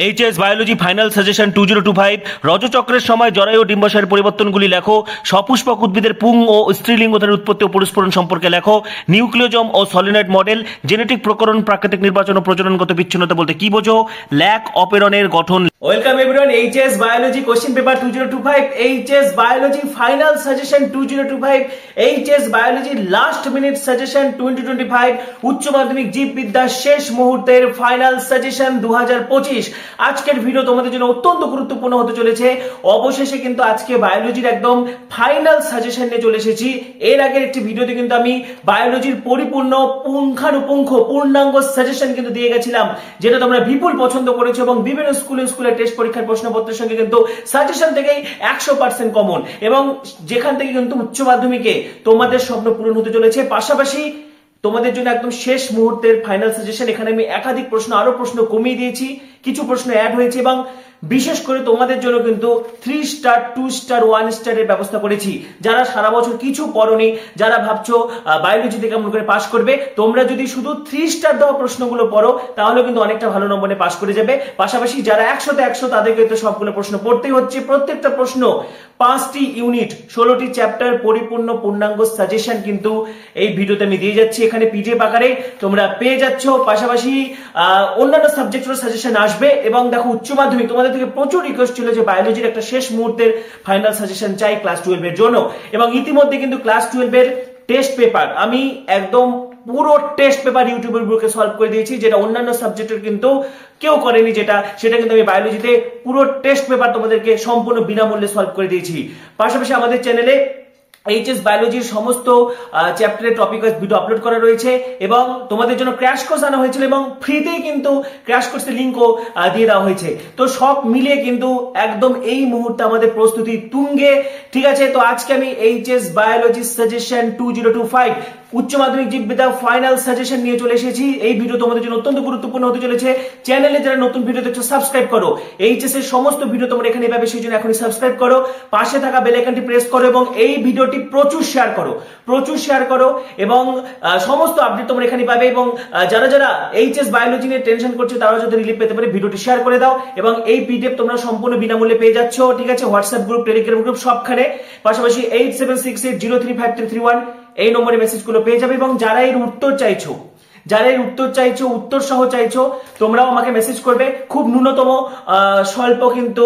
HS biology final suggestion 2025 রজচক্রের সময় জরায়ু ও ডিম্বাশয়ের পরিবর্তনগুলি লেখো। সপুষ্পক উদ্ভিদের পুং ও স্ত্রীলিঙ্গদের উৎপত্তি ও পরস্পরণ সম্পর্কে লেখো। নিউক্লিওজম ও সলিনয়েড মডেল, জেনেটিক প্রকরণ, প্রাকৃতিক নির্বাচন ও প্রজননগত বিচ্ছিন্নতা বলতে কি বোঝো, ল্যাক অপেরনের গঠন। Welcome everyone, HS biology question paper 2025, HS biology final suggestion 2025, HS biology last minute suggestion 2025, উচ্চ মাধ্যমিক জীববিদ্যা শেষ মুহূর্তের ফাইনাল সাজেশন 2025। আজকের ভিডিও তোমাদের জন্য অত্যন্ত গুরুত্বপূর্ণ হতে চলেছে। অবশেষে কিন্তু আজকে বায়োলজির একদম ফাইনাল সাজেশন নিয়ে চলে এসেছি। এর আগের একটি ভিডিওতে কিন্তু আমি বায়োলজির পরিপূর্ণ পুঙ্খানুপুঙ্খ পূর্ণাঙ্গ সাজেশন কিন্তু দিয়ে গেছিলাম, যেটা তোমরা বিপুল পছন্দ করেছো এবং বিভিন্ন স্কুলে টেস্ট পরীক্ষার প্রশ্নপত্রের সঙ্গে কিন্তু সাজেশন থেকেই 100% কমন, এবং যেখান থেকে কিন্তু উচ্চ মাধ্যমিকে তোমাদের স্বপ্ন পূরণ হতে চলেছে। পাশাপাশি তোমাদের জন্য একদম শেষ মুহূর্তের ফাইনাল সাজেশন। এখানে আমি একাধিক প্রশ্ন, আরো প্রশ্ন কমিয়ে দিয়েছি, কিছু প্রশ্ন অ্যাড হয়েছে, এবং বিশেষ করে তোমাদের জন্য কিন্তু 3 স্টার 2 স্টার 1 স্টারের ব্যবস্থা করেছি। যারা সারা বছর কিছু পড়োনি, যারা ভাবছো বায়োলজিতে কেমন করে পাস করবে, তোমরা যদি শুধু 3 স্টার দেওয়া প্রশ্নগুলো পড়ো তাহলে কিন্তু অনেকটা ভালো নম্বরে পাস করে যাবে। পাশাপাশি যারা 100তে 100, তাদেরকে তো সবগুলো প্রশ্ন পড়তেই হচ্ছে। প্রত্যেকটা প্রশ্ন 5টি ইউনিট 16টি চ্যাপ্টার পরিপূর্ণ পূর্ণাঙ্গ সাজেশন কিন্তু এই ভিডিওতে আমি দিয়ে যাচ্ছি। এখানে পিডিএফ আকারে তোমরা পেয়ে যাচ্ছ। পাশাপাশি অন্যান্য সাবজেক্টের সাজেশন আসবে। এবং দেখো, উচ্চ মাধ্যমিক তোমাদের থেকে প্রচুর রিকোয়েস্ট ছিল যে বায়োলজির একটা শেষ মুহূর্তের ফাইনাল সাজেশন চাই ক্লাস 12 এর জন্য, এবং ইতিমধ্যে কিন্তু ক্লাস 12 এর টেস্ট পেপার আমি একদম পুরো টেস্ট পেপার ইউটিউবের বুকে সলভ করে দিয়েছি, যেটা অন্যান্য সাবজেক্টের কিন্তু কেউ করেনি। সেটা কিন্তু আমি বায়োলজিতে পুরো টেস্ট পেপার তোমাদেরকে সম্পূর্ণ বিনামূল্যে সলভ করে দিয়েছি। পাশাপাশি আমাদের চ্যানেলে এইচএস বায়োলজির সমস্ত চ্যাপ্টারের টপিক ওয়াইজ ভিডিও আপলোড করা রয়েছে, এবং তোমাদের জন্য ক্র্যাশ কোর্স আনা হয়েছিল, এবং ফ্রিতেই কিন্তু ক্র্যাশ কোর্সের লিঙ্কও দিয়ে দেওয়া হয়েছে। তো সব মিলিয়ে কিন্তু একদম এই মুহূর্তে আমাদের প্রস্তুতি তুঙ্গে। ঠিক আছে, তো আজকে আমি এইচএস বায়োলজি সাজেশন 2025 উচ্চ মাধ্যমিক জীববিদ্যা ফাইনাল সাজেশন নিয়ে চলে এসেছি। এই ভিডিও তোমাদের জন্য অত্যন্ত গুরুত্বপূর্ণ হতে চলেছে। চ্যানেলে যারা নতুন ভিডিও দেখছো সাবস্ক্রাইব করো। এইচএস এর সমস্ত ভিডিও তোমরা এখানে পাবে, সেই জন্য এখনই সাবস্ক্রাইব করো, পাশে থাকা বেল আইকনটি প্রেস করো, এবং এই ভিডিওটি প্রচুর শেয়ার করো, এবং সমস্ত আপডেট তোমরা এখানে পাবে। এবং যারা এইচএস বায়োলজি নিয়ে টেনশন করছে, তারাও যদি রিলিফ পেতে পারে, ভিডিওটি শেয়ার করে দাও। এবং এই পিডিএফ তোমরা সম্পূর্ণ বিনামূল্যে পেয়ে যাচ্ছ। ঠিক আছে, হোয়াটসঅ্যাপ গ্রুপ, টেলিগ্রাম গ্রুপ সবখানে। পাশাপাশি 8768035331 এই নম্বরে মেসেজগুলো পেয়ে যাবে। এবং যারা এর উত্তর চাইছো, উত্তর সহ চাইছো, তোমরাও আমাকে মেসেজ করবে। খুব ন্যূনতম স্বল্প কিন্তু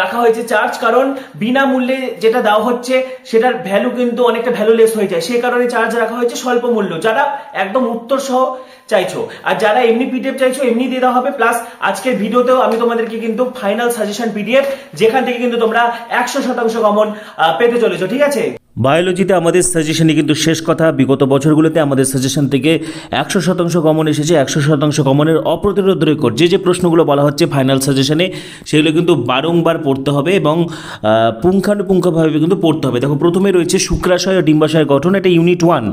রাখা হয়েছে চার্জ, কারণ বিনামূল্যে যেটা দেওয়া হচ্ছে সেটার ভ্যালু কিন্তু অনেকটা ভ্যালুলেস হয়ে যায়, সেই কারণে চার্জ রাখা হয়েছে স্বল্প মূল্য। যারা একদম উত্তর সহ চাইছো, আর যারা এমনি পিডিএফ চাইছো, এমনি দিয়ে দেওয়া হবে। প্লাস আজকের ভিডিওতেও আমি তোমাদেরকে কিন্তু ফাইনাল সাজেশন পিডিএফ, যেখান থেকে কিন্তু তোমরা 100% কমন পেতে চলেছো। ঠিক আছে, বায়োলজিতে আমাদের সাজেশনই কিন্তু শেষ কথা। বিগত বছরগুলোতে আমাদের সাজেশন থেকে 100% কমন এসেছে। 100% কমনের অপ্রতিরোধ রেকর্ড। যে প্রশ্নগুলো বলা হচ্ছে ফাইনাল সাজেশনে, সেগুলো কিন্তু বারংবার পড়তে হবে, এবং পুঙ্খানুপুঙ্খভাবে কিন্তু পড়তে হবে। দেখো, প্রথমে রয়েছে শুক্রাশয় ও ডিম্বাশয়ের গঠন, এটা ইউনিট 1।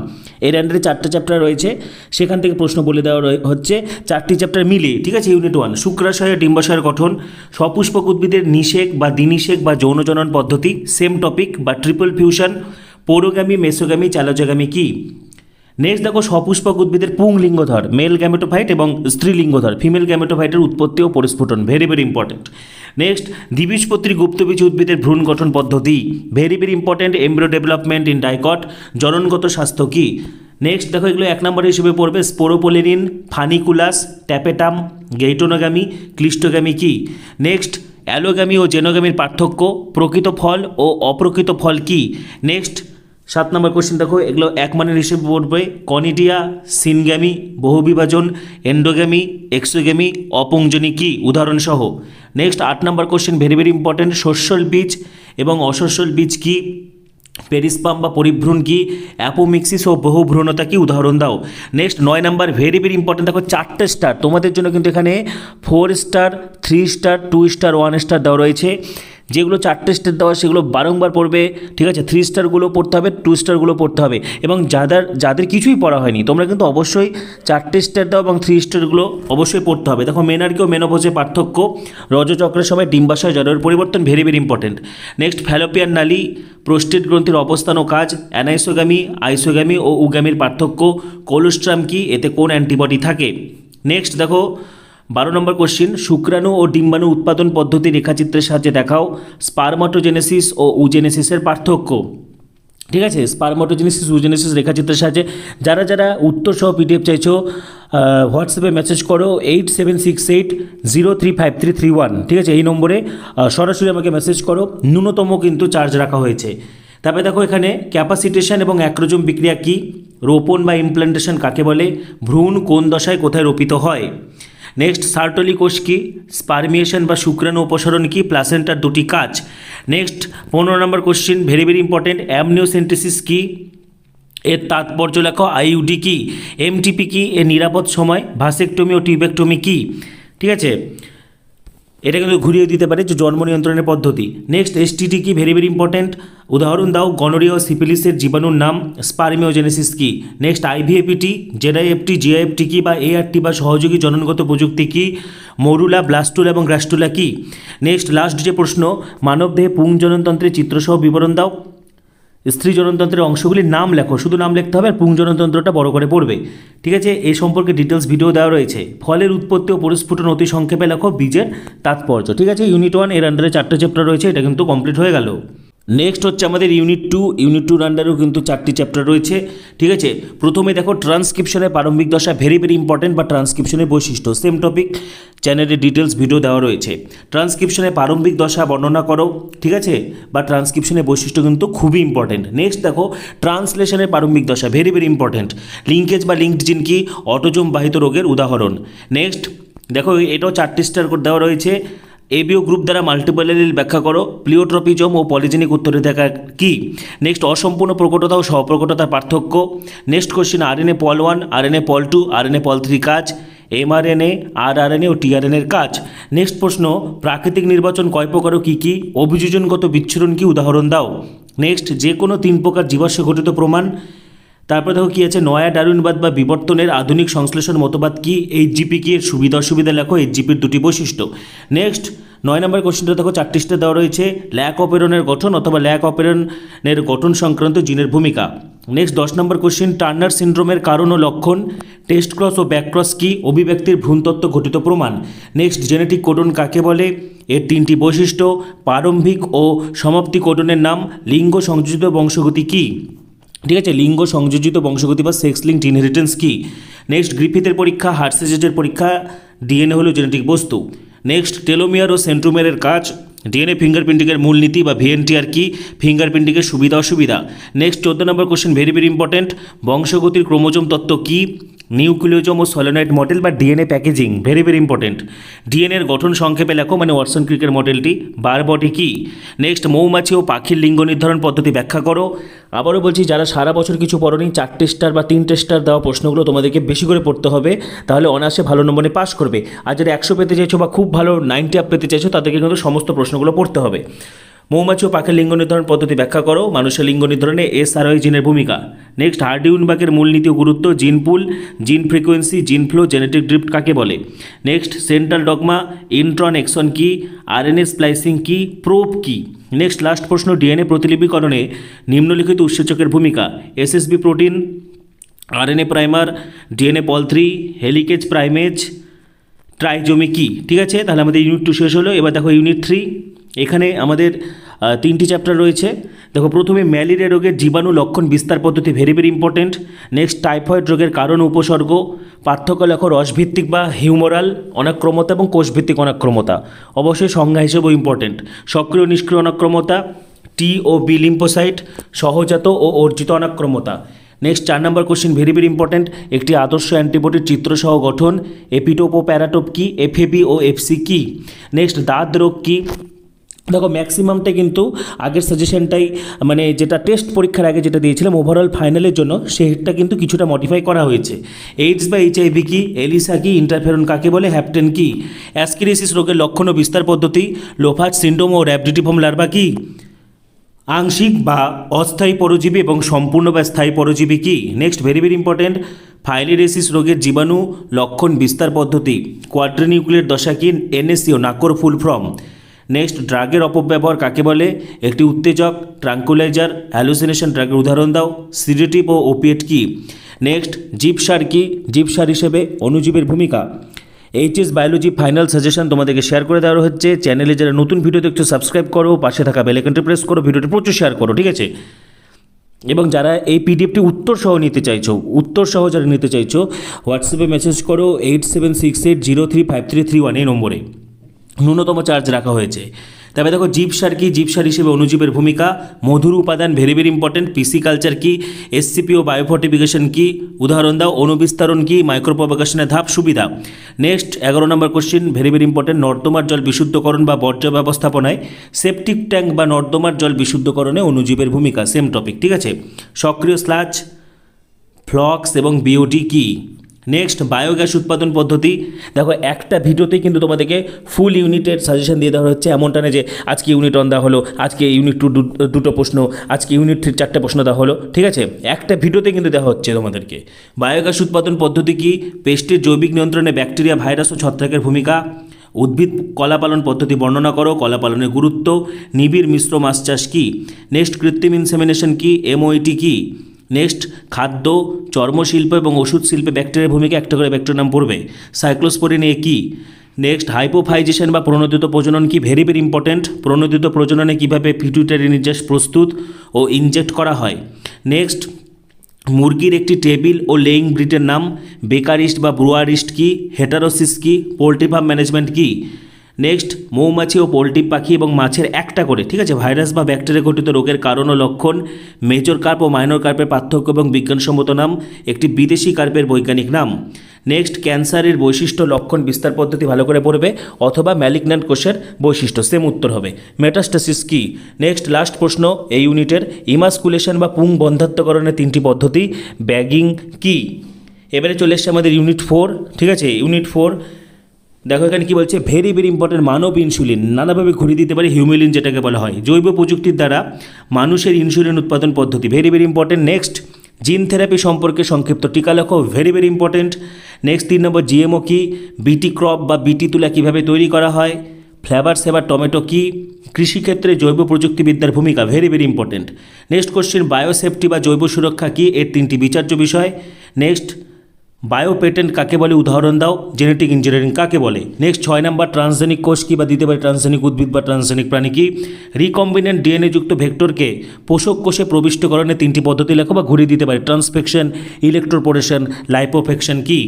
এর আন্ডারে 4টে চ্যাপ্টার রয়েছে, সেখান থেকে প্রশ্ন বলে দেওয়া হচ্ছে 4টি চ্যাপ্টার মিলিয়ে। ঠিক আছে, ইউনিট 1 শুক্রাশয় ও ডিম্বাশয়ের গঠন, সপুষ্পক উদ্ভিদের নিষেক বা দ্বিনিষেক বা যৌনজনন পদ্ধতি, সেম টপিক বা ট্রিপল ফিউশন, পৌরোগামী, মেসোগামী, চালযোগামী কি। নেক্সট দেখো, সপুষ্পক উদ্ভিদের পুংলিঙ্গধর, মেল গ্যামেটোফাইট, এবং স্ত্রীলিঙ্গধর, ফিমেল গ্যামেটোফাইটের উৎপত্তি ও পরিস্ফুটন, ভেরি ইম্পর্টেন্ট। নেক্সট, দ্বিবীজপত্রী গুপ্তবীজ উদ্ভিদের ভ্রূণ গঠন পদ্ধতি, very important. Embryo development in dicot, জননগত স্বাস্থ্য কি। নেক্সট দেখো, এগুলো 1 নম্বর হিসেবে পড়বে। স্পোরোপোলেরিন, ফানিকুলাস, ট্যাপেটাম, গেইটোনোগামী, ক্লিস্টোগামী কি। নেক্সট, অ্যালোগামী ও জেনোগামীর পার্থক্য, প্রকৃত ফল ও অপ্রকৃত ফল কি। নেক্সট 7 নম্বর কোশ্চেন দেখো, এগুলো 1 মানের হিসেবে পড়বে। কনিডিয়া, সিনগ্যামি, বহুবিভাজন, এন্ডোগ্যামি, এক্সোগ্যামি, অপুংজনী কি, উদাহরণসহ। নেক্সট 8 নম্বর কোশ্চেন, ভেরি ইম্পর্টেন্ট। শস্যল বীজ এবং অশস্যল বীজ কি, পেরিস্পাম বা পরিভ্রূণ কি, অ্যাপোমিক্সিস ও বহুভ্রূণতা কি, উদাহরণ দাও। Next 9 number, very important. দেখো, 4টে স্টার তোমাদের জন্য কিন্তু এখানে 4 স্টার, 3 স্টার, 2 স্টার, 1 স্টার দেওয়া রয়েছে। যেগুলো 4টে স্টার দেওয়া সেগুলো বারংবার পড়বে। ঠিক আছে, 3 স্টারগুলো পড়তে হবে, 2 স্টারগুলো পড়তে হবে। এবং যাদের কিছুই পড়া হয়নি, তোমরা কিন্তু অবশ্যই 4টে স্টার দাও, এবং 3 স্টারগুলো অবশ্যই পড়তে হবে। দেখো, মেনার্কি ও মেনোপজের পার্থক্য, রজচক্রের সময় ডিম্বাশয় জরায়ুর পরিবর্তন, ভেরি ইম্পর্টেন্ট। নেক্সট, ফ্যালোপিয়ান নালী, প্রোস্টেট গ্রন্থির অবস্থান ও কাজ, অ্যানাইসোগামী, আইসোগামী ও উগামীর পার্থক্য, কোলোস্ট্রাম কি, এতে কোন অ্যান্টিবডি থাকে। নেক্সট দেখো, 12 নম্বর কোশ্চিন, শুক্রাণু ও ডিম্বাণু উৎপাদন পদ্ধতি রেখাচিত্রের সাহায্যে দেখাও স্পারমাটোজেনেসিস ও উজেনেসিসের পার্থক্য। ঠিক আছে, স্পারমাটোজেনেসিস উজেনেসিস রেখাচিত্রের সাহায্যে যারা যারা উত্তর সহ পিডিএফ চাইছো হোয়াটসঅ্যাপে মেসেজ করো 8768035331। ঠিক আছে, এই নম্বরে সরাসরি আমাকে মেসেজ করো, ন্যূনতম কিন্তু চার্জ রাখা হয়েছে। তারপরে দেখো এখানে ক্যাপাসিটেশন এবং অ্যাক্রোজোম বিক্রিয়া কী, রোপণ বা ইমপ্ল্যান্টেশন কাকে বলে, ভ্রূণ কোন দশায় কোথায় রোপিত হয়। নেক্সট, সার্টলি কোষ কী, স্পারমিয়েশন বা শুক্রাণু অপসারণ কী, প্লাসেন্টার দুটি কাজ। Next 15 number question, very very important, amniocentesis কী, এর তাৎপর্য লেখো, আইইউডি কী, এমটিপি কী, এর নিরাপদ সময়, ভাসেকটমি ও টিউবেকটমি কী। ঠিক আছে, এটা কিন্তু ঘুরিয়ে দিতে পারে যে জন্ম নিয়ন্ত্রণের পদ্ধতি। নেক্সট, এসটিডি কি, ভেরি ভেরি ইম্পর্টেন্ট, উদাহরণ দাও, গনোরিয়া ও সিফিলিসের জীবাণুর নাম, স্পারমিওজেনেসিস কি। নেক্সট, আইভিএফটি, জেডআইএফটি, জিআইএফটি কি বা এআরটি বা সহযোগী জননগত প্রযুক্তি কি, মরুলা, ব্লাস্টুলা এবং গ্রাস্টুলা কি। নেক্সট লাস্ট যে প্রশ্ন, মানবদেহে পুং জননতন্ত্রের চিত্রসহ বিবরণ দাও। স্ত্রী জননতন্ত্রের অংশগুলির নাম লেখো, শুধু নাম লিখতে হবে আর পুং জননতন্ত্রটা বড় করে পড়বে। ঠিক আছে, এই সম্পর্কে ডিটেলস ভিডিও দেওয়া রয়েছে। ফলের উৎপত্তি ও পরিস্ফুটন অতি সংক্ষেপে লেখো, বীজের তাৎপর্য। ঠিক আছে, ইউনিট 1 এর আন্ডারে 4টে চ্যাপ্টার রয়েছে, এটা কিন্তু কমপ্লিট হয়ে গেল। নেক্সট হচ্ছে আমাদের ইউনিট 2। ইউনিট 2 আন্ডারেও কিন্তু 4টি চ্যাপ্টার রয়েছে। ঠিক আছে, প্রথমে দেখো ট্রান্সক্রিপশনের প্রারম্ভিক দশা, ভেরি ভেরি ইম্পর্টেন্ট, বা ট্রান্সক্রিপশনের বৈশিষ্ট্য, সেম টপিক, চ্যানেলে ডিটেলস ভিডিও দেওয়া রয়েছে। ট্রান্সক্রিপশনের প্রারম্ভিক দশা বর্ণনা করো। ঠিক আছে, বা ট্রান্সক্রিপশনের বৈশিষ্ট্য কিন্তু খুবই ইম্পর্টেন্ট। নেক্সট দেখো ট্রান্সলেশনের প্রারম্ভিক দশা, ভেরি ভেরি ইম্পর্টেন্ট, লিঙ্কেজ বা লিঙ্কড জিন কি, অটোজোম বাহিত রোগের উদাহরণ। নেক্সট দেখো এটাও 4টি স্টার করে দেওয়া রয়েছে। এবিও গ্রুপ দ্বারা মাল্টিপল এলিল ব্যাখ্যা করো, প্লিওট্রপিজম ও পলিজেনিক উত্তরাধিকার কি। নেক্সট, অসম্পূর্ণ প্রকটতা ও সহপ্রকটতার পার্থক্য। নেক্সট কোশ্চিন, আরএনএ পল 1, আরএনএ পল 2, আরএনএ পল 3 কাজ, এমআরএনএ, আরআরএনএ ও টিআরএনএর কাজ। নেক্সট প্রশ্ন, প্রাকৃতিক নির্বাচন কয় প্রকার ও কী কী, অভিযোজনগত বিচ্ছুরণ কি, উদাহরণ দাও। নেক্সট, যে কোনো 3 প্রকার জীবাশ্ম ঘটিত প্রমাণ। তারপরে দেখো কী আছে, নয়া ডারউইনবাদ বা বিবর্তনের আধুনিক সংশ্লেষণ মতবাদ কি, এইচজিপি কি, এর সুবিধা অসুবিধা লেখো, এইচজিপির 2টি বৈশিষ্ট্য। নেক্সট 9 নম্বর কোশ্চেনটা দেখো 4টি স্টার দেওয়া রয়েছে, ল্যাক অপেরনের গঠন অথবা ল্যাক অপেরনের গঠন সংক্রান্ত জিনের ভূমিকা। নেক্সট 10 নম্বর কোশ্চেন, টার্নার সিনড্রোমের কারণ ও লক্ষণ, টেস্ট ক্রস ও ব্যাকক্রস কি, অভিব্যক্তির ভ্রূণতত্ত্ব ঘটিত প্রমাণ। নেক্সট, জেনেটিক কোডন কাকে বলে, এর 3টি বৈশিষ্ট্য, প্রারম্ভিক ও সমাপ্তি কোডনের নাম, লিঙ্গ সংযোজিত বংশগতি কি। ঠিক আছে, লিঙ্গ সংযোজিত বংশগতি বা সেক্স লিঙ্কড ইনহেরিটেন্স কি। নেক্সট, গ্রিফিথের পরীক্ষা, হার্সেজের পরীক্ষা, ডিএনএ হলো জেনেটিক বস্তু। নেক্সট, টেলোমিয়ার ও সেন্ট্রোমিয়ারের কাজ, ডিএনএ ফিঙ্গারপ্রিন্টিংয়ের মূলনীতি বা ভিএনটিআর কি, ফিঙ্গারপ্রিন্টিংয়ের সুবিধা অসুবিধা। Next 14 number question, very very important, বংশগতির ক্রোমোজোম তত্ত্ব কি, নিউক্লিওজোম ও সলিনয়েড মডেল বা DNA packaging, very very important, ডিএনএর গঠন সংক্ষেপে লেখো, মানে ওয়াটসন ক্রিকের মডেলটি, বারবডি কি। নেক্সট, মৌমাছি ও পাখির লিঙ্গ নির্ধারণ পদ্ধতি ব্যাখ্যা করো। আবারও বলছি, যারা সারা বছর কিছু পড়োনি, 4টে স্টার বা 3টে স্টার দেওয়া প্রশ্নগুলো তোমাদেরকে বেশি করে পড়তে হবে, তাহলে অনায়াসে ভালো নম্বরে পাস করবে। আর যারা 100 পেতে চাইছো বা খুব ভালো 90 আপ পেতে চাইছো, তাদেরকে কিন্তু সমস্ত প্রশ্নগুলো পড়তে হবে। মৌমাছি ও পাখির লিঙ্গ নির্ধারণ পদ্ধতি ব্যাখ্যা করো, মানুষের লিঙ্গ নির্ধারণে এসআরআই জিনের ভূমিকা। নেক্সট, হার্ডিউইনবার্গের মূলনীতি ও গুরুত্ব, জিন পুল, জিন ফ্রিকোয়েন্সি, জিন ফ্লো, জেনেটিক ড্রিফট কাকে বলে। Next, central dogma, intron exon কি, আরএনএ স্প্লাইসিং কি, প্রোব কি। নেক্সট লাস্ট প্রশ্ন, ডিএনএ প্রতিলিপিকরণে নিম্নলিখিত উৎসেচকের ভূমিকা, SSB protein, RNA primer, DNA pol 3, helicase primase, trisomy কি। ঠিক আছে, তাহলে আমাদের ইউনিট 2 শেষ হলো। এবার দেখো ইউনিট 3, এখানে আমাদের 3টি চ্যাপ্টার রয়েছে। দেখো প্রথমে ম্যালেরিয়া রোগের জীবাণু লক্ষণ বিস্তার পদ্ধতি, very very important. Next, typhoid রোগের কারণ উপসর্গ, পার্থক্য লেখো, রসভিত্তিক বা হিউমোরাল অনাক্রমতা এবং কোষভিত্তিক অনাক্রমতা, অবশ্যই সংজ্ঞা হিসেবেও ইম্পর্টেন্ট। সক্রিয় নিষ্ক্রিয় অনাক্রমতা, টি ও বি লিম্ফোসাইট, সহজাত ও অর্জিত অনাক্রমতা। নেক্সট 4 নম্বর কোশ্চেন, ভেরি ভেরি ইম্পর্টেন্ট, একটি আদর্শ অ্যান্টিবডির চিত্রসহ গঠন, এপিটোপ ও প্যারাটোপ কি, এফএবি ও এফসি কি। নেক্সট, দাঁত রোগ কি। দেখো ম্যাক্সিমামটা কিন্তু আগের সাজেশনটাই, মানে যেটা টেস্ট পরীক্ষার আগে যেটা দিয়েছিলাম ওভারঅল ফাইনালের জন্য, সেটা কিন্তু কিছুটা মডিফাই করা হয়েছে। এইডস বা এইচআইভি কি, এলিসা কি, ইন্টারফেরন কাকে বলে, হ্যাপটেন কি। অ্যাসকেরিসিস রোগের লক্ষণ ও বিস্তার পদ্ধতি, লোফার্জ সিন্ড্রোম ও র্যাবডিটিফর্ম লার্ভা কি। আংশিক বা অস্থায়ী পরজীবী এবং সম্পূর্ণ বা স্থায়ী পরজীবী কি। নেক্সট, ভেরি ভেরি ইম্পর্টেন্ট, ফাইলিরেসিস রোগের জীবাণু লক্ষণ বিস্তার পদ্ধতি, কোয়াড্রিনিউক্লিয়ার দশা কি, এনএসিও নাকর ফুল ফর্ম। নেক্সট, ড্রাগের অপব্যবহার কাকে বলে, একটি উত্তেজক, ট্রাঙ্কুলাইজার, হ্যালুসিনেশন ড্রাগের উদাহরণ দাও, সিডেটিভ ও ওপিয়েট কি। নেক্সট, জীবসার কি, জীবসার হিসেবে অণুজীবের ভূমিকা। এইচএস বায়োলজি ফাইনাল সাজেশন তোমাদেরকে শেয়ার করে দেওয়া হচ্ছে। চ্যানেলে যারা নতুন ভিডিও দেখছো সাবস্ক্রাইব করো, পাশে থাকা বেল আইকনটি প্রেস করো, ভিডিওটি প্রচুর শেয়ার করো, ঠিক আছে। এবং যারা এই পিডিএফটি উত্তর সহ যারা নিতে চাইছো হোয়াটসঅ্যাপে মেসেজ করো 8768035331 এই নম্বরে। ন্যূনতম চার্জ রাখা হয়েছে। তবে দেখো জীবসার কি, জীবসার হিসেবে অনুজীবের ভূমিকা, মধুর উপাদান ভেরি ভেরি ইম্পর্টেন্ট, পিসি কালচার কি, এসসিপি ও বায়োফর্টিফিকেশন কি, উদাহরণ দাও, অনুবিস্তারণ কি, মাইক্রোপ্রপাগেশনের ধাপ, সুবিধা। নেক্সট 11 নম্বর কোশ্চিন ভেরি ভেরি ইম্পর্টেন্ট, নর্দমার জল বিশুদ্ধকরণ বা বর্জ্য ব্যবস্থাপনায় সেপটিক ট্যাঙ্ক বা নর্দমার জল বিশুদ্ধকরণে অনুজীবের ভূমিকা, সেম টপিক, ঠিক আছে। সক্রিয় স্লাজ, ফ্লক্স এবং বিওটি কি। নেক্সট বায়োগ্যাস উৎপাদন পদ্ধতি। দেখো একটা ভিডিওতেই কিন্তু তোমাদেরকে ফুল ইউনিটের সাজেশন দিয়ে দেওয়া হচ্ছে, এমনটা না যে আজকে ইউনিট 1 দেওয়া হলো, আজকে ইউনিট 2 দুটো প্রশ্ন, আজকে ইউনিট 3 4টে প্রশ্ন দেওয়া হলো, ঠিক আছে। একটা ভিডিওতে কিন্তু দেওয়া হচ্ছে তোমাদেরকে। বায়োগ্যাস উৎপাদন পদ্ধতি কি, পেস্টের জৈবিক নিয়ন্ত্রণে ব্যাকটেরিয়া, ভাইরাস ও ছত্রাকের ভূমিকা, উদ্ভিদ কলা পালন পদ্ধতি বর্ণনা করো, কলা পালনের গুরুত্ব, নিবিড় মিশ্র মাছ চাষ কী। নেক্সট কৃত্রিম ইনসেমিনেশন কি, এমওইটি কি। নেক্সট খাদ্য, চর্মশিল্প এবং ওষুধ শিল্পে ব্যাকটেরিয়ার ভূমিকা, একটা করে ব্যাকটেরিয়ার নাম পড়বে। সাইক্লোস্পোরিন এ কি। নেক্সট হাইপোফাইজেশন বা প্রণোদিত প্রজনন কি, ভেরি ভেরি ইম্পর্টেন্ট। প্রণোদিত প্রজননে কীভাবে পিটুইটারি নির্যাস প্রস্তুত ও ইনজেক্ট করা হয়। নেক্সট মুরগির একটি টেবিল ও লেইং ব্রিডের নাম, বেকারিস্ট বা ব্রুয়ারিস্ট কি, হেটারোসিস কি, পোলট্রি ফার্ম ম্যানেজমেন্ট কি। নেক্সট মৌমাছি ও পোলট্রি পাখি এবং মাছের একটা করে, ঠিক আছে, ভাইরাস বা ব্যাকটেরিয়া ঘটিত রোগের কারণ ও লক্ষণ, মেজর কার্প ও মাইনর কার্পের পার্থক্য এবং বিজ্ঞানসম্মত নাম, একটি বিদেশি কার্পের বৈজ্ঞানিক নাম। নেক্সট ক্যান্সারের বৈশিষ্ট্য, লক্ষণ, বিস্তার পদ্ধতি ভালো করে পড়বে, অথবা ম্যালিগন্যান্ট কোষের বৈশিষ্ট্য, সেম উত্তর হবে। মেটাস্টাসিস কি। নেক্সট লাস্ট প্রশ্ন এই ইউনিটের, ইমাসকুলেশন বা পুং বন্ধাত্মকরণের 3টি পদ্ধতি, ব্যাগিং কি। এবারে চলে এসছে আমাদের ইউনিট 4, ঠিক আছে। ইউনিট 4 দেখো এখানে কী বলছে, ভেরি ভেরি ইম্পর্টেন্ট, মানব ইনসুলিন নানাভাবে ঘুরিয়ে দিতে পারে, হিউমেলিন যেটাকে বলা হয়, জৈব প্রযুক্তির দ্বারা মানুষের ইনসুলিন উৎপাদন পদ্ধতি, very very important. Next gene therapy সম্পর্কে সংক্ষিপ্ত টিকা লেখো, ভেরি ভেরি ইম্পর্টেন্ট। নেক্সট 3 নম্বর জিএমও কি, বিটি ক্রপ বা বিটি তুলা কীভাবে তৈরি করা হয়, ফ্লেভার সেভার টমেটো কি, কৃষিক্ষেত্রে জৈব প্রযুক্তিবিদ্যার ভূমিকা, very very important. Next question biosafety বা জৈব সুরক্ষা কি, এর 3টি বিচার্য বিষয়। নেক্সট বায়োপেটেন্ট কাকে বলে, উদাহরণ দাও, জেনেটিক ইঞ্জিনিয়ারিং কাকে বলে। নেক্সট 6 নম্বর ট্রান্সজেনিক কোষ কি বা দিতে পারে ট্রান্সজেনিক উদ্ভিদ বা ট্রান্সজেনিক প্রাণী কি। রিকম্বিনেন্ট ডিএনএ যুক্ত ভেক্টরকে পোষক কোষে প্রবিষ্টকরণের 3টি পদ্ধতি লেখো বা ঘুরিয়ে দিতে পারে, ট্রান্সফেকশন, ইলেকট্রোপোরেশন, লাইপোফেকশন কি।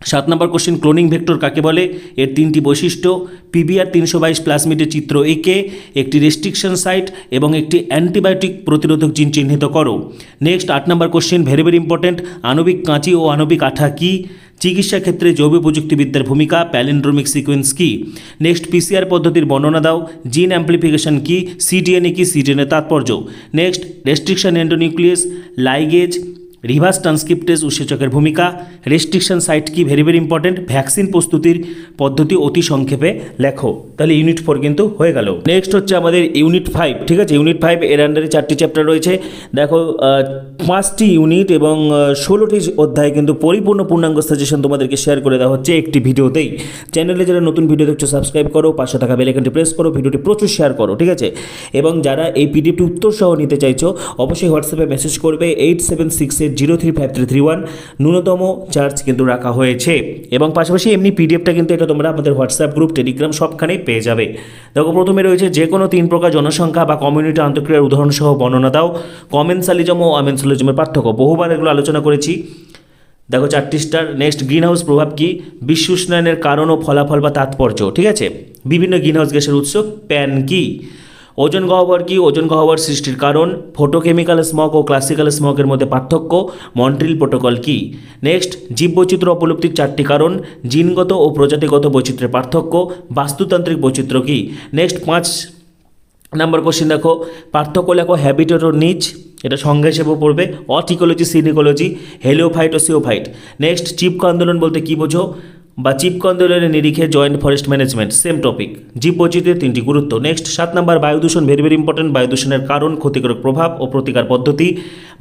7 নম্বর কোশ্চেন ক্লোনিং ভেক্টর কাকে বলে, এর 3টি বৈশিষ্ট্য, পিবিআর 322 প্লাজমিডের চিত্র এঁকে একটি রেস্ট্রিকশন সাইট এবং একটি অ্যান্টিবায়োটিক প্রতিরোধক জিন চিহ্নিত করো। নেক্সট 8 নম্বর কোশ্চেন ভেরি ভেরি ইম্পর্টেন্ট, আণবিক কাঁচি ও আণবিক আঠা কি, চিকিৎসা ক্ষেত্রে জৈব প্রযুক্তিবিদ্যার ভূমিকা, প্যালিন্ড্রোমিক সিকোয়েন্স কি। নেক্সট পিসিআর পদ্ধতির বর্ণনা দাও, জিন অ্যাম্প্লিফিকেশন কি, সিডিএনএ কি, সিডিএনএ তাৎপর্য। Next restriction endonuclease, ligase, reverse transcriptase উৎসেচকের ভূমিকা, রেস্ট্রিকশন সাইট কি, ভেরি ভেরি ইম্পর্টেন্ট। ভ্যাকসিন প্রস্তুতির পদ্ধতি অতি সংক্ষেপে লেখো। তাহলে ইউনিট 4 কিন্তু হয়ে গেল। নেক্সট হচ্ছে আমাদের ইউনিট 5, ঠিক আছে। ইউনিট 5 এর আন্ডারে 4টি চ্যাপ্টার রয়েছে। দেখো 5টি ইউনিট এবং 16টি অধ্যায় কিন্তু পরিপূর্ণ পূর্ণাঙ্গ সাজেশন তোমাদেরকে শেয়ার করে দেওয়া হচ্ছে একটি ভিডিওতেই। চ্যানেলে যারা নতুন ভিডিও দেখছো সাবস্ক্রাইব করো, পাশে থাকা বেল আইকনটি প্রেস করো, ভিডিওটি প্রচুর শেয়ার করো, ঠিক আছে। এবং যারা এই পিডিএফটি উত্তর সহ নিতে চাইছো অবশ্যই হোয়াটসঅ্যাপে মেসেজ করবে 8768035331, ন্যূনতম চার্জ কিন্তু রাখা হয়েছে। এবং পাশাপাশি এমনি পিডিএফটা কিন্তু এটা তোমরা আমাদের হোয়াটসঅ্যাপ গ্রুপ, টেলিগ্রাম সবখানেই পেয়ে যাবে। দেখো প্রথমে রয়েছে যে কোনো 3 প্রকার জনসংখ্যা বা কমিউনিটি আন্তঃক্রিয়ার উদাহরণ সহ বর্ণনা দাও, কমেন্সালিজম ও আমেন্সালিজমের পার্থক্য, বহুবার এগুলো আলোচনা করেছি। দেখো 4টি স্টার। নেক্সট গ্রিন হাউস প্রভাব কি, বিশ্ব উষ্ণায়নের কারণ ও ফলাফল বা তাৎপর্য, ঠিক আছে। বিভিন্ন গ্রিন হাউস গ্যাসের উৎস, প্যান কি। ওজোন গহ্বর কি, ওজোন গহ্বর সৃষ্টির কারণ, ফটোকেমিক্যাল স্মগ ও ক্লাসিক্যাল স্মগের মধ্যে পার্থক্য, মন্ট্রিল প্রোটোকল কি। নেক্সট জীববৈচিত্র্য অবলুপ্তির 4টি কারণ, জিনগত ও প্রজাতিগত বৈচিত্র্যের পার্থক্য, বাস্তুতান্ত্রিক বৈচিত্র্য কি। নেক্সট 5 নম্বর কোশ্চেন দেখো, পার্থক্য লেখো হ্যাবিটেট ও নিচ, এটা সংজ্ঞা হিসেবে পড়বে, অটিকোলজি, সিনিকোলজি, হেলিওফাইট ও সিওফাইট। নেক্সট চিপকো আন্দোলন বলতে কী বোঝো বা চিপকো আন্দোলনের নিরিখে joint forest management, same topic. জীব বৈচিত্র্যের 3টি গুরুত্ব। নেক্সট 7 নম্বর বায়ু দূষণ, ভেরি ভেরি ইম্পর্টেন্ট, বায়ু দূষণের কারণ, ক্ষতিকারক প্রভাব ও প্রতিকার পদ্ধতি,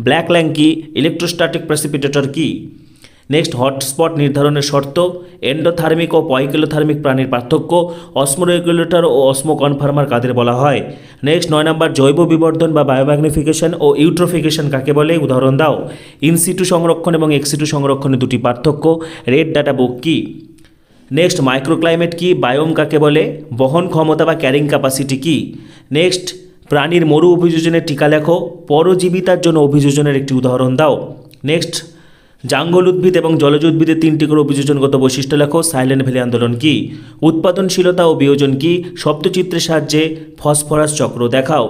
ব্ল্যাক ল্যাং কি, ইলেকট্রোস্ট্যাটিক প্রেসিপিটেটর কি। নেক্সট হটস্পট নির্ধারণের শর্ত, এন্ডোথার্মিক ও পয়কিলোথার্মিক প্রাণীর পার্থক্য, অসমোরেগুলেটর ও অসমোকনফার্মার কাদের বলা হয়। নেক্সট 9 নম্বর জৈব বিবর্ধন বা বায়োম্যাগনিফিকেশন ও ইউট্রোফিকেশন কাকে বলে, উদাহরণ দাও। ইনসিটু সংরক্ষণ এবং এক্সিটু সংরক্ষণের 2টি পার্থক্য, রেড ডাটা বুক কি। নেক্সট মাইক্রোক্লাইমেট কি, বায়োম কাকে বলে, বহন ক্ষমতা বা ক্যারিং ক্যাপাসিটি কি। নেক্সট প্রাণীর মরু অভিযোজনের টিকা লেখো, পরজীবিতার জন্য অভিযোজনের একটি উদাহরণ দাও। নেক্সট জাঙ্গল উদ্ভিদ এবং জলজ উদ্ভিদের 3টি করে অভিযোজনগত বৈশিষ্ট্য লেখো, সাইলেন্ট ভ্যালি আন্দোলন কি, উৎপাদনশীলতা ও বিয়োজন কি, শব্দচিত্রের সাহায্যে ফসফরাস চক্র দেখাও,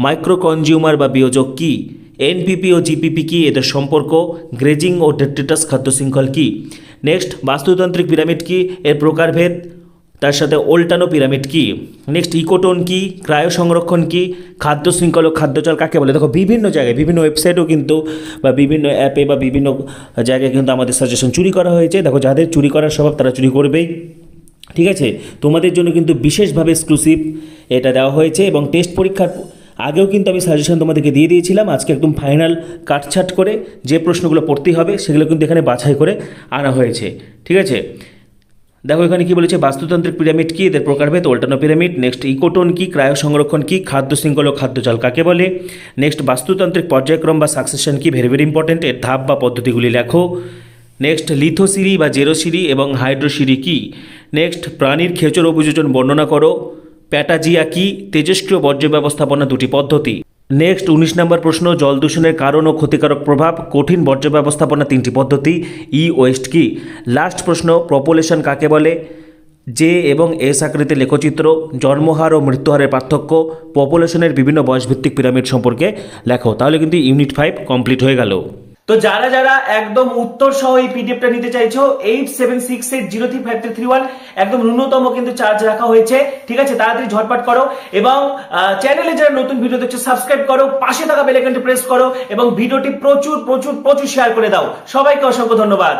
মাইক্রো কনজিউমার বা বিয়োজক কি, এনপিপি ও জিপিপি কি, এদের সম্পর্ক, গ্রেজিং ও ডেট্রিটাস খাদ্য শৃঙ্খল কি। নেক্সট বাস্তুতান্ত্রিক পিরামিড কি, এর প্রকারভেদ, তার সাথে ওল্টানো পিরামিড কি। নেক্সট ইকোটোন কি, ক্রায়ো সংরক্ষণ কি, খাদ্য শৃঙ্খল ও খাদ্যজাল কাকে বলে। দেখো বিভিন্ন জায়গায় বিভিন্ন ওয়েবসাইটেও কিন্তু বা বিভিন্ন অ্যাপে বা বিভিন্ন জায়গায় কিন্তু আমাদের সাজেশন চুরি করা হয়েছে। দেখো যাদের চুরি করার স্বভাব তারা চুরি করবেই, ঠিক আছে। তোমাদের জন্য কিন্তু বিশেষভাবে এক্সক্লুসিভ এটা দেওয়া হয়েছে এবং টেস্ট পরীক্ষার আগেও কিন্তু আমি সাজেশন তোমাদেরকে দিয়ে দিয়েছিলাম। আজকে একদম ফাইনাল কাটছাট করে যে প্রশ্নগুলো পড়তে হবে সেগুলো কিন্তু এখানে বাছাই করে আনা হয়েছে, ঠিক আছে। দেখো এখানে কি বলেছে, বাস্তুতান্ত্রিক পিরামিড কি, এদের প্রকারভেদ, ওল্টানো পিরামিড। নেক্সট ইকোটোন কি, ক্রায়ো সংরক্ষণ কি, খাদ্য শৃঙ্খল ও খাদ্যজাল কাকে বলে। নেক্সট বাস্তুতান্ত্রিক পর্যায়ক্রম বা সাকসেশন কি, ভেরি ভেরি ইম্পর্টেন্ট, এর ধাপ বা পদ্ধতিগুলি লেখো। নেক্সট লিথোসিরি বা জেরোসিরি এবং হাইড্রোসিরি কি। নেক্সট প্রাণীর খেচর অভিযোজন বর্ণনা করো, প্যাটাজিয়া কি, তেজস্ক্রিয় বর্জ্য ব্যবস্থাপনা দুটি পদ্ধতি। নেক্সট 19 নম্বর প্রশ্ন, জল দূষণের কারণ ও ক্ষতিকারক প্রভাব, কঠিন বর্জ্য ব্যবস্থাপনা 3টি পদ্ধতি, ই ওয়েস্ট কি। লাস্ট প্রশ্ন, পপুলেশন কাকে বলে, জে এবং এস আকৃতির লেখচিত্র, জন্মহার ও মৃত্যুহারের পার্থক্য, পপুলেশনের বিভিন্ন বয়সভিত্তিক পিরামিড সম্পর্কে লেখো। তাহলে কিন্তু ইউনিট 5 কমপ্লিট হয়ে গেল। তো যারা যারা একদম উত্তর সহ এই পিডিএফটা নিতে চাইছো 8768035331 একদম ন্যূনতম কিন্তু চার্জ রাখা হয়েছে, ঠিক আছে। তাড়াতাড়ি ঝটপট করো এবং চ্যানেলে যারা নতুন ভিডিও দেখছো সাবস্ক্রাইব করো, পাশে থাকা বেল আইকনটি প্রেস করো এবং ভিডিওটি প্রচুর প্রচুর প্রচুর শেয়ার করে দাও। সবাইকে অসংখ্য ধন্যবাদ।